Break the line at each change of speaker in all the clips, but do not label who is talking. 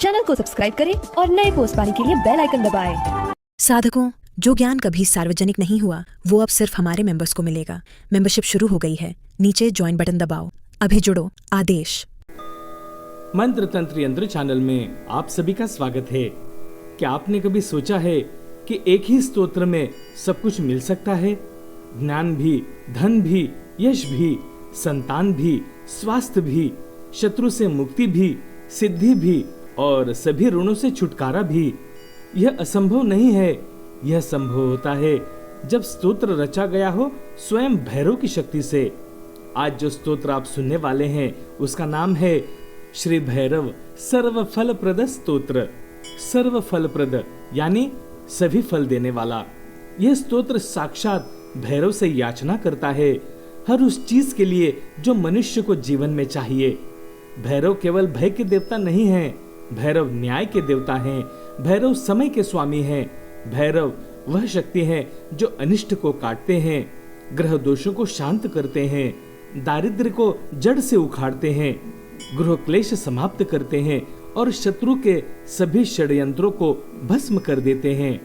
Channel को subscribe करें और नए पोस्ट पाने के लिए बेल आइकन दबाएं।
साधकों, जो ज्ञान कभी सार्वजनिक नहीं हुआ वो अब सिर्फ हमारे मेंबर्स को मिलेगा। मेंबरशिप शुरू हो गई है, नीचे ज्वाइन बटन दबाओ। अभी जुड़ो। आदेश।
मंत्र तंत्र यंत्र चैनल में आप सभी का स्वागत है। क्या आपने कभी सोचा है कि एक ही स्तोत्र में सब कुछ मिल सकता है? ज्ञान भी, धन भी, यश भी, संतान भी, स्वास्थ्य भी, शत्रु से मुक्ति भी, सिद्धि भी और सभी ऋणों से छुटकारा भी। यह असंभव नहीं है, यह संभव होता है जब स्तोत्र रचा गया हो स्वयं भैरव की शक्ति से। आज जो स्तोत्र आप सुनने वाले हैं उसका नाम है श्री भैरव सर्व फलप्रद स्तोत्र। सर्व फलप्रद यानी सभी फल देने वाला। यह स्तोत्र साक्षात भैरव से याचना करता है हर उस चीज के लिए जो मनुष्य को जीवन में चाहिए। भैरव केवल भय के देवता नहीं हैं, भैरव न्याय के देवता हैं, भैरव समय के स्वामी हैं। भैरव वह शक्ति है जो अनिष्ट को काटते हैं, ग्रह दोषों को शांत करते हैं, दारिद्र्य को जड़ से उखाड़ते हैं, गृह क्लेश समाप्त करते हैं और शत्रु के सभी षड्यंत्रों को भस्म कर देते हैं।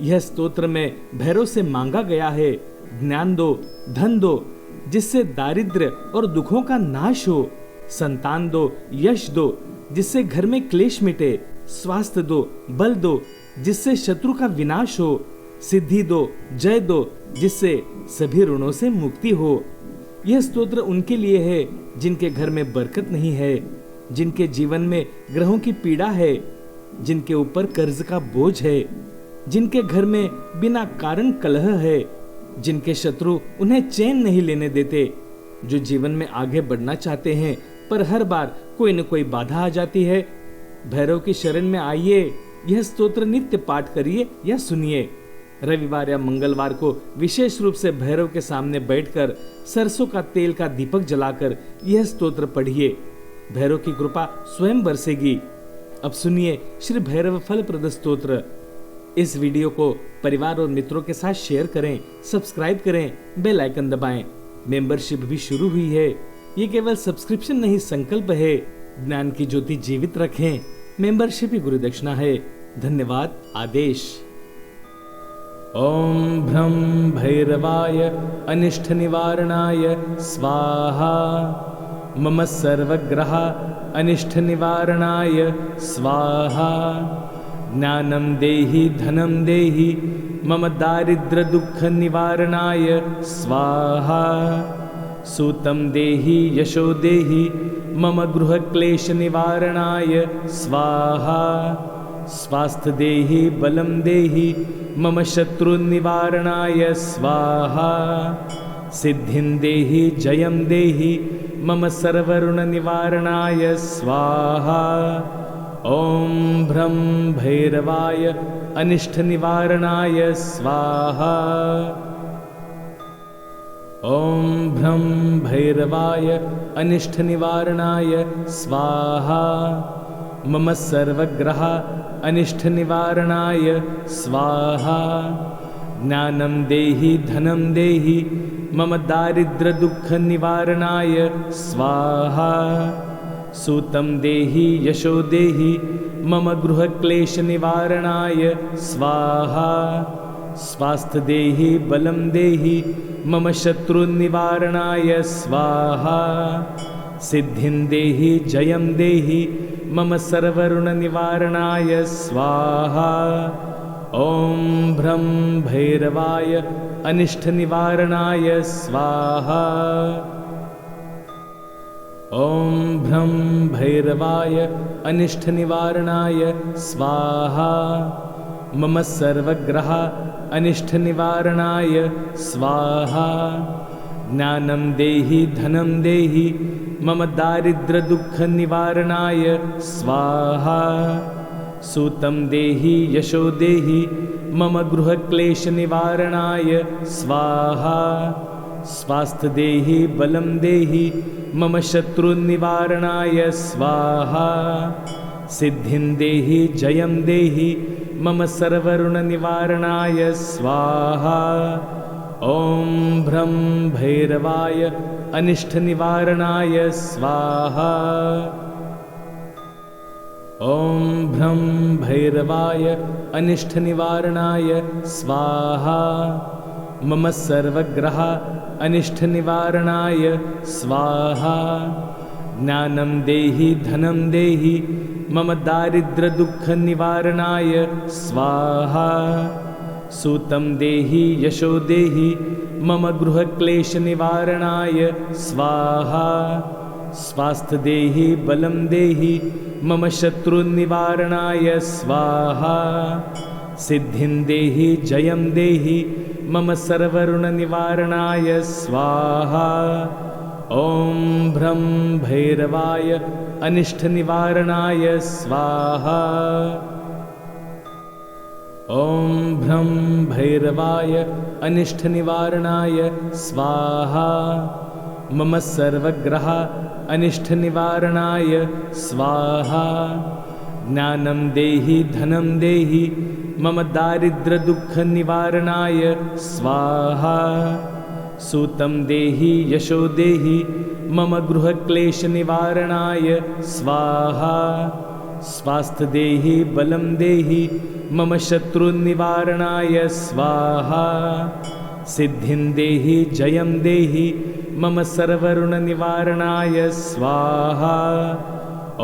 यह स्तोत्र में भैरव से मांगा गया है, ज्ञान दो, धन दो, जिससे दारिद्र्य और दुखों का नाश हो, संतान दो, यश दो, जिससे घर में क्लेश मिटे, स्वास्थ्य दो, बल दो, जिससे शत्रु का विनाश हो, सिद्धि दो, जय दो, जिससे सभी ऋणों से मुक्ति हो। यह स्तोत्र उनके लिए है जिनके घर में बरकत नहीं है, जिनके जीवन में ग्रहों की पीड़ा है, जिनके ऊपर कर्ज का बोझ है, जिनके घर में बिना कारण कलह है, जिनके शत्रु उन्हें चैन नहीं लेने देते, जो जीवन में आगे बढ़ना चाहते हैं पर हर बार कोई न कोई बाधा आ जाती है। भैरव की शरण में आइए, यह स्तोत्र नित्य पाठ करिए या सुनिए। रविवार या मंगलवार को विशेष रूप से भैरव के सामने बैठकर सरसों का तेल का दीपक जलाकर यह स्तोत्र पढ़िए। भैरव की कृपा स्वयं बरसेगी। अब सुनिए श्री भैरव फलप्रद स्तोत्र। इस वीडियो को परिवार और मित्रों के साथ शेयर करें, सब्सक्राइब करें, बेल आइकन दबाएं। मेंबरशिप भी शुरू हुई है। ये केवल सब्सक्रिप्शन नहीं, संकल्प है। ज्ञान की ज्योति जीवित रखें। मेंबरशिप ही गुरु दक्षिणा है। धन्यवाद। आदेश। ओम भ्रम भैरवाय अनिष्ट निवारणाय स्वाहा। मम सर्वग्रह अनिष्ट निवारणाय स्वाहा। ज्ञानं देहि धनं देहि मम दारिद्र्य दुःख निवारणाय स्वाहा। सूतं देहि यशो देहि मम गृह क्लेश निवारणाय स्वाहा। स्वास्थ्य देहि बलं देहि मम शत्रु निवारणाय स्वाहा। सिद्धिं देहि जयं देहि मम सर्वऋण निवारणाय स्वाहा। ओम भ्रम भैरवाय अनिष्ट निवारणाय स्वाहा। ओम भ्रम भैरवाय अनिष्ट निवारणाय स्वाहा। मम सर्वग्रह अनिष्ट निवारणाय स्वाहा। ज्ञानं देहि धनं देहि मम दारिद्र्य दुःख निवारणाय स्वाहा। सूतं देहि यशो देहि मम गृह क्लेश निवारणाय स्वाहा। स्वास्थ्य देहि बलं देहि मम शत्रु निवारणाय स्वाहा। सिद्धिं देहि जयं देहि मम सर्वऋण निवारणाय स्वाहा। ओम भ्रम भैरवाय अनिष्ट निवारणाय स्वाहा। ओम भ्रम भैरवाय अनिष्ट निवारणाय स्वाहा। मम सर्वग्रह अनिष्ट निवारणाय स्वाहा। ज्ञानं देहि धनं देहि मम दारिद्र्य दुःख निवारणाय स्वाहा। सूतं देहि यशो देहि मम गृह क्लेश निवारणाय स्वाहा। स्वास्थ्य देहि बलं देहि मम शत्रु निवारणाय स्वाहा। सिद्धिं देहि जयं देहि मम सर्वऋण निवारणाय स्वाहा। ओम भ्रम भैरवाय अनिष्ट निवारणाय स्वाहा। ॐ भ्रं भैरवाय अनिष्टनिवारणाय स्वाहा। मम सर्वग्रह अनिष्टनिवारणाय स्वाहा। ज्ञानं देहि धनं देहि मम दारिद्र्यदुःखनिवारणाय स्वाहा। सूतं देहि यशो देहि मम गृहक्लेशनिवारणाय स्वाहा। स्वास्थ्य देहि बलं देहि मम शत्रुनिवारणाय स्वाहा। सिद्धिं देहि जयं देहि मम सर्वऋणनिवारणाय स्वाहा। ॐ भ्रं भैरवाय अनिष्टनिवारणाय स्वाहा। ॐ भ्रं भैरवाय अनिष्टनिवारणाय स्वाहा। मम सर्वग्रह अनिष्टनिवारणाय स्वाहा। ज्ञानं देहि धनं देहि मम दारिद्र्यदुःखनिवारणाय स्वाहा। सूतं देहि यशो देहि मम गृहक्लेशनिवारणाय स्वाहा। स्वास्थ्य देहि बलं देहि मम शत्रुनिवारणाय स्वाहा। सिद्धिं देहि जयं देहि मम सर्वऋणनिवारणाय स्वाहा। ॐ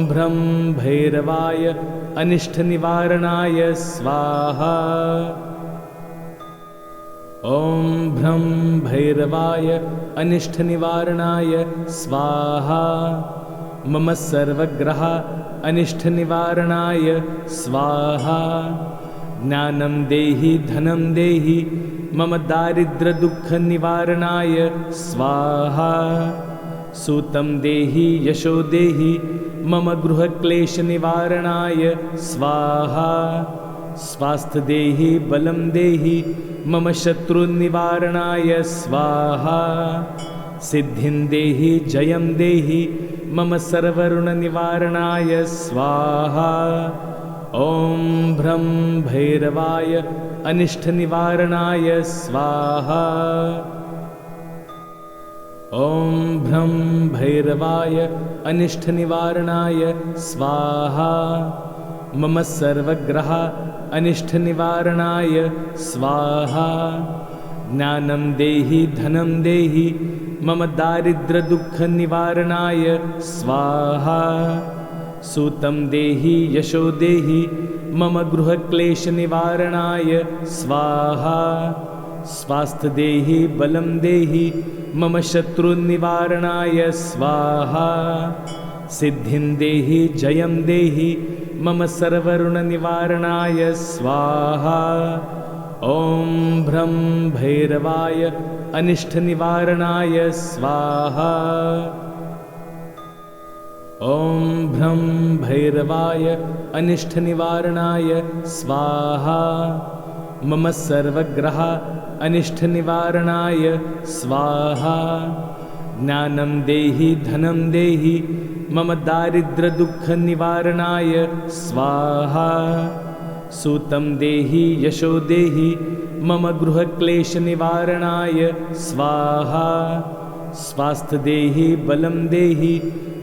भ्रं भैरवाय अनिष्टनिवारणाय स्वाहा। ॐ भ्रं भैरवाय अनिष्टनिवारणाय स्वाहा। मम सर्वग्रह अनिष्टनिवारणाय स्वाहा। ज्ञानं देहि धनं देहि मम दारिद्र्यदुःखनिवारणाय स्वाहा। सूतं देहि यशो देहि मम गृहक्लेशनिवारणाय स्वाहा। स्वास्थ्य देहि बलं देहि मम शत्रुनिवारणाय स्वाहा। सिद्धिं देहि जयं देहि मम सर्वऋणनिवारणाय स्वाहा। ॐ भ्रं भैरवाय अनिष्टनिवारणाय स्वाहा। ॐ भ्रं भैरवाय अनिष्टनिवारणाय स्वाहा। मम सर्वग्रह अनिष्टनिवारणाय स्वाहा। ज्ञानं देहि धनं देहि मम दारिद्र्यदुःखनिवारणाय स्वाहा। सूतं देहि यशो देहि मम गृहक्लेशनिवारणाय स्वाहा। स्वास्थ्य देहि बलं देहि मम शत्रुनिवारणाय स्वाहा। सिद्धिं देहि जयं देहि मम सर्वऋणनिवारणाय स्वाहा। ॐ भ्रं भैरवाय अनिष्टनिवारणाय स्वाहा। ॐ भ्रं भैरवाय अनिष्टनिवारणाय स्वाहा। मम सर्वग्रह अनिष्टनिवारणाय स्वाहा। ज्ञानं देहि धनं देहि मम दारिद्र्यदुःखनिवारणाय स्वाहा। सूतं देहि यशो देहि मम गृहक्लेशनिवारणाय स्वाहा। स्वास्थ्य देहि बलं देहि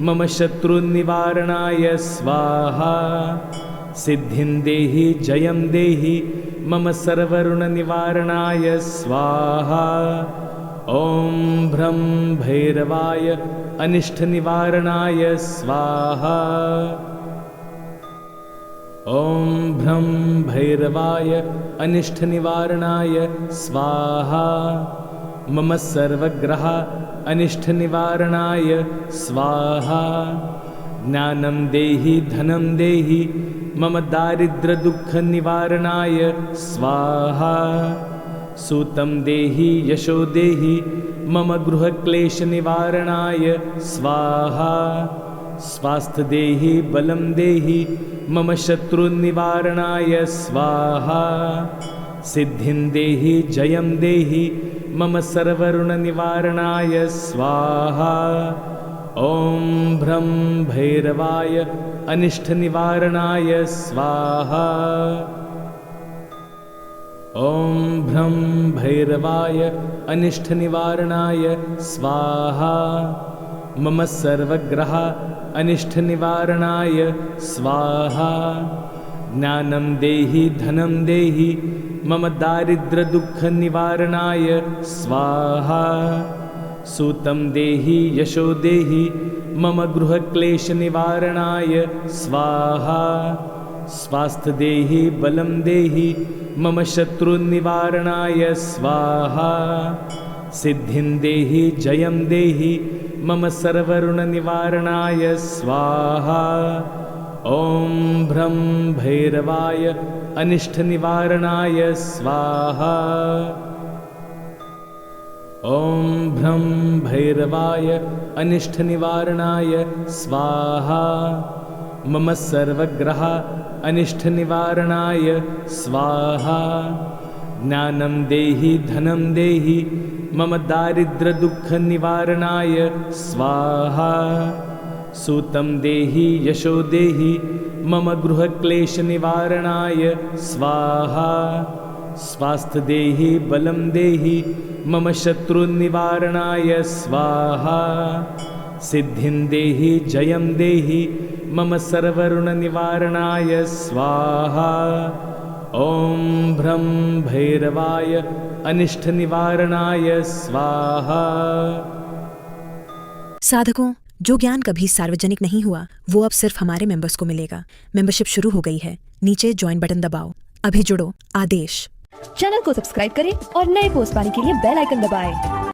मम शत्रुनिवारणाय स्वाहा। सिद्धिं देहि जयं देहि मम सर्वऋणनिवारणाय स्वाहा। ॐ भ्रं भैरवाय अनिष्टनिवारणाय स्वाहा। ॐ भ्रं भैरवाय अनिष्टनिवारणाय स्वाहा। मम सर्वग्रह अनिष्टनिवारणाय स्वाहा। ज्ञानं देहि धनं देहि मम दारिद्र्यदुःखनिवारणाय स्वाहा। सूतं देहि यशो देहि मम गृहक्लेशनिवारणाय स्वाहा। स्वास्थ्य देहि बलं देहि मम शत्रुनिवारणाय स्वाहा। सिद्धिं देहि जयं देहि मम सर्वऋणनिवारणाय स्वाहा। ॐ भ्रं भैरवाय अनिष्टनिवारणाय स्वाहा। ॐ भ्रं भैरवाय अनिष्टनिवारणाय स्वाहा। मम सर्वग्रह अनिष्ट निवारणाय स्वाहा। ज्ञानं देहि धनं देहि मम दारिद्र्य दुःख निवारणाय स्वाहा। सूतं देहि यशो देहि मम गृह क्लेश निवारणाय स्वाहा। स्वास्थ्य देहि बलं देहि मम शत्रु निवारणाय स्वाहा। सिद्धिं देहि जयं देहि मम सर्वऋण निवारणाय स्वाहा। ॐ भ्रं भैरवाय अनिष्ट निवारणाय स्वाहा। ॐ भ्रं भैरवाय अनिष्ट निवारणाय स्वाहा। मम सर्वग्रह अनिष्ट निवारणाय स्वाहा। ज्ञानं देहि धनं देहि मम दारिद्र्य दुःख निवारणाय स्वाहा। सूतं देहि यशो देहि मम गृह क्लेश निवारणाय स्वाहा। स्वास्थ्य देहि बलं देहि मम शत्रु निवारणाय स्वाहा। सिद्धिं देहि जयं देहि मम सर्वऋण निवारणाय स्वाहा। ॐ भ्रं भैरवाय अनिष्ट निवारणाय स्वाहा।
साधकों, जो ज्ञान कभी सार्वजनिक नहीं हुआ वो अब सिर्फ हमारे मेंबर्स को मिलेगा। मेंबरशिप शुरू हो गई है, नीचे ज्वाइन बटन दबाओ। अभी जुड़ो। आदेश।
चैनल को सब्सक्राइब करें और नए पोस्ट पाने के लिए बेल आइकन दबाएं।